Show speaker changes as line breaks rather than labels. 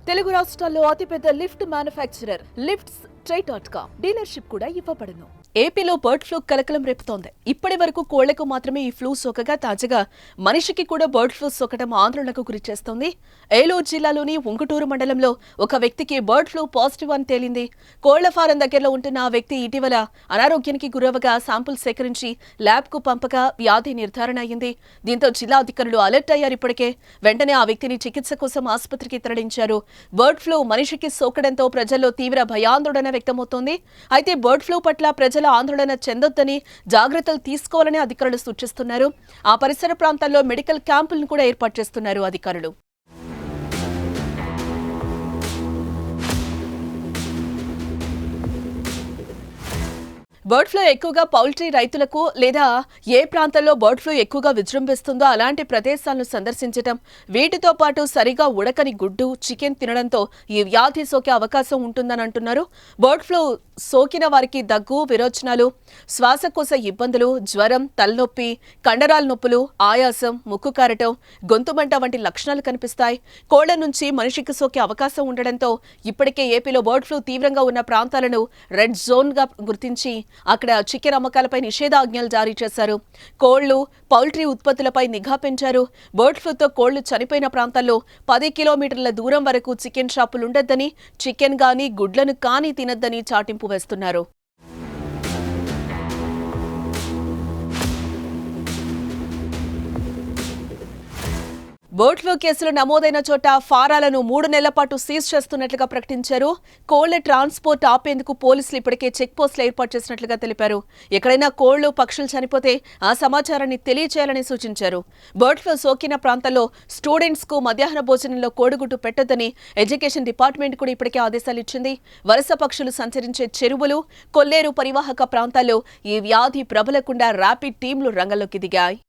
తెలుగు రాష్ట్రాల్లో అతిపెద్ద lift manufacturer lifts ట్రై.com dealership కూడా ఇవ్వబడును. ఏపీలో బర్డ్ ఫ్లూ కలకలం రేపుతోంది. ఇప్పటి వరకు కోళ్లకు మాత్రమే ఈ ఫ్లూ సోకగా తాజాగా మనిషికి కూడా బర్డ్ ఫ్లూ సోకటం ఆందోళనకు గురిచేస్తోంది. ఏలూరు జిల్లాలోని ఉంగుటూరు మండలంలో ఒక వ్యక్తికి బర్డ్ ఫ్లూ పాజిటివ్ అని తేలింది. కోళ్ల ఫారం దగ్గరలో ఉంటున్న ఆ వ్యక్తి ఇటీవల అనారోగ్యానికి గురవగా శాంపుల్ సేకరించి ల్యాబ్కు పంపగా వ్యాధి నిర్ధారణ అయింది. దీంతో జిల్లా అధికారులు అలర్ట్ అయ్యారు. ఇప్పటికే వెంటనే ఆ వ్యక్తిని చికిత్స కోసం ఆసుపత్రికి తరలించారు. బర్డ్ ఫ్లూ మనిషికి సోకడంతో ప్రజల్లో తీవ్ర భయాందోళన వ్యక్తమవుతోంది. అయితే బర్డ్ ఫ్లూ పట్ల ప్రజల ఆందోళన చెందొద్దని, జాగ్రత్తలు తీసుకోవాలని అధికారులు సూచిస్తున్నారు. ఆ పరిసర ప్రాంతాల్లో మెడికల్ క్యాంపులను కూడా ఏర్పాటు చేస్తున్నారు అధికారులు. బర్డ్ ఫ్లూ ఎక్కువగా పౌల్ట్రీ రైతులకు లేదా ఏ ప్రాంతాల్లో బర్డ్ ఫ్లూ ఎక్కువగా విజృంభిస్తుందో అలాంటి ప్రదేశాలను సందర్శించడం, వీటితో పాటు సరిగా ఉడకని గుడ్డు, చికెన్ తినడంతో ఈ వ్యాధి సోకే అవకాశం ఉంటుందని అంటున్నారు. బర్డ్ ఫ్లూ సోకిన వారికి దగ్గు, విరోచనాలు, శ్వాసకోశ ఇబ్బందులు, జ్వరం, తలనొప్పి, కండరాల నొప్పులు, ఆయాసం, ముక్కు కారటం, గొంతుమంట వంటి లక్షణాలు కనిపిస్తాయి. కోళ్ల నుంచి మనిషికి సోకే అవకాశం ఉండడంతో ఇప్పటికే ఏపీలో బర్డ్ ఫ్లూ తీవ్రంగా ఉన్న ప్రాంతాలను రెడ్ జోన్గా గుర్తించి అక్కడ చికెన్ అమ్మకాలపై నిషేధాజ్ఞలు జారీ చేశారు. కోళ్లు, పౌల్ట్రీ ఉత్పత్తులపై నిఘా పెంచారు. బర్డ్ ఫ్లూతో కోళ్లు చనిపోయిన ప్రాంతాల్లో 10 కిలోమీటర్ల దూరం వరకు చికెన్ షాపులుండొద్దని, చికెన్ గానీ గుడ్లను కానీ తినొద్దని చాటింపు వేస్తున్నారు. బర్డ్ ఫ్లూ కేసులు నమోదైన చోట ఫారాలను 3 నెలల పాటు సీజ్ చేస్తున్నట్లుగా ప్రకటించారు. కోళ్ల ట్రాన్స్పోర్ట్ ఆపేందుకు పోలీసులు ఇప్పటికే చెక్ పోస్టులు ఏర్పాటు చేసినట్లుగా తెలిపారు. ఎక్కడైనా కోళ్లు, పక్షులు చనిపోతే ఆ సమాచారాన్ని తెలియచేయాలని సూచించారు. బర్డ్ ఫ్లూ సోకిన ప్రాంతాల్లో స్టూడెంట్స్ కు మధ్యాహ్న భోజనంలో కోడిగుడ్డు పెట్టొద్దని ఎడ్యుకేషన్ డిపార్ట్మెంట్ కూడా ఇప్పటికే ఆదేశాలు ఇచ్చింది. వలస పక్షులు సంచరించే చెరువులు, కొల్లేరు పరివాహక ప్రాంతాల్లో ఈ వ్యాధి ప్రబలకుండా ర్యాపిడ్ టీంలు రంగంలోకి దిగాయి.